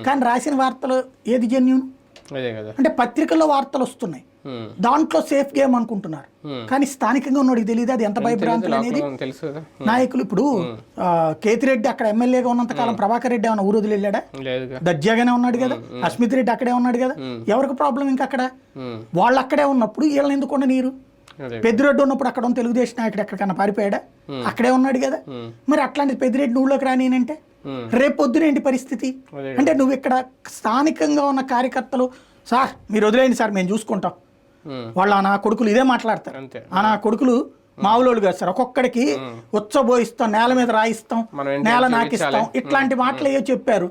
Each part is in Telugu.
కానీ రాసిన వార్తలు ఏది జెన్యూన్? అంటే పత్రికల్లో వార్తలు వస్తున్నాయి, దాంట్లో సేఫ్ గేమ్ అనుకుంటున్నారు, కానీ స్థానికంగా ఉన్నోడికి తెలియదు అది ఎంత భయభ్రాంతులు అనేది. నాయకులు ఇప్పుడు కేతిరెడ్డి అక్కడ ఎమ్మెల్యేగా ఉన్నంత కాలం ప్రభాకర్ రెడ్డి ఏమన్నా ఊరు వదిలి వెళ్ళాడా? దర్జాగానే ఉన్నాడు కదా. అస్మిత్ రెడ్డి అక్కడే ఉన్నాడు కదా. ఎవరికి ప్రాబ్లం ఇంకా అక్కడ? వాళ్ళు అక్కడే ఉన్నప్పుడు వీళ్ళని ఎందుకు నీరు? పెద్దిరెడ్డి ఉన్నప్పుడు అక్కడ ఉన్న తెలుగుదేశం నాయకుడు ఎక్కడికన్నా పారిపోయాడా? అక్కడే ఉన్నాడు కదా. మరి అట్లాంటి పెద్దిరెడ్డి ఊళ్ళోకి రానినంటే రేపు పొద్దున ఏంటి పరిస్థితి? అంటే నువ్వు ఇక్కడ స్థానికంగా ఉన్న కార్యకర్తలు సార్ మీరు వదిలేయండి సార్ మేము చూసుకుంటాం, వాళ్ళ నా కొడుకులు ఇదే మాట్లాడతారు. నా కొడుకులు మావులోళ్ళు కాదు సార్, ఒక్కొక్కడికి ఉచ్చబోయిస్తాం, నేల మీద రాయిస్తాం, నేల నాకిస్తాం, ఇట్లాంటి మాటలు ఏవో చెప్పారు.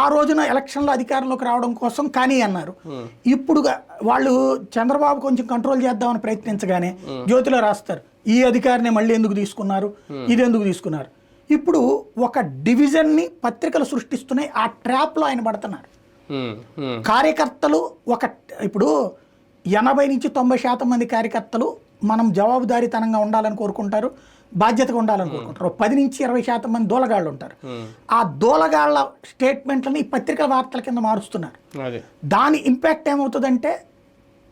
ఆ రోజున ఎలక్షన్లో అధికారంలోకి రావడం కోసం కానీ అన్నారు. ఇప్పుడు వాళ్ళు చంద్రబాబు కొంచెం కంట్రోల్ చేద్దామని ప్రయత్నించగానే జ్యోతిలో రాస్తారు ఈ అధికారిని మళ్ళీ ఎందుకు తీసుకున్నారు, ఇది ఎందుకు తీసుకున్నారు. ఇప్పుడు ఒక డివిజన్ని పత్రికలు సృష్టిస్తున్నాయి, ఆ ట్రాప్లో ఆయన పడుతున్నారు. కార్యకర్తలు ఇప్పుడు 80 నుంచి 90% మంది కార్యకర్తలు మనం జవాబుదారీతనంగా ఉండాలని కోరుకుంటారు, బాధ్యతగా ఉండాలని కోరుకుంటారు. 10 నుంచి 20% మంది దూలగాళ్ళు ఉంటారు. ఆ దూలగాళ్ళ స్టేట్మెంట్లని ఈ పత్రికల వార్తల కింద మారుస్తున్నారు. దాని ఇంపాక్ట్ ఏమవుతుందంటే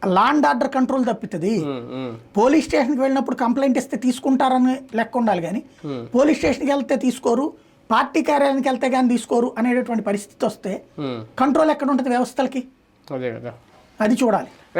లా అండ్ ఆర్డర్ కంట్రోల్ తప్పుతుంది. పోలీస్ స్టేషన్కి వెళ్ళినప్పుడు కంప్లైంట్ ఇస్తే తీసుకుంటారని లెక్క ఉండాలి, కానీ పోలీస్ స్టేషన్కి వెళ్తే తీసుకోరు, పార్టీ కార్యాలయానికి వెళ్తే కానీ తీసుకోరు అనేటటువంటి పరిస్థితి వస్తే కంట్రోల్ ఎక్కడ ఉంటుంది వ్యవస్థలకి? అది చూడాలి.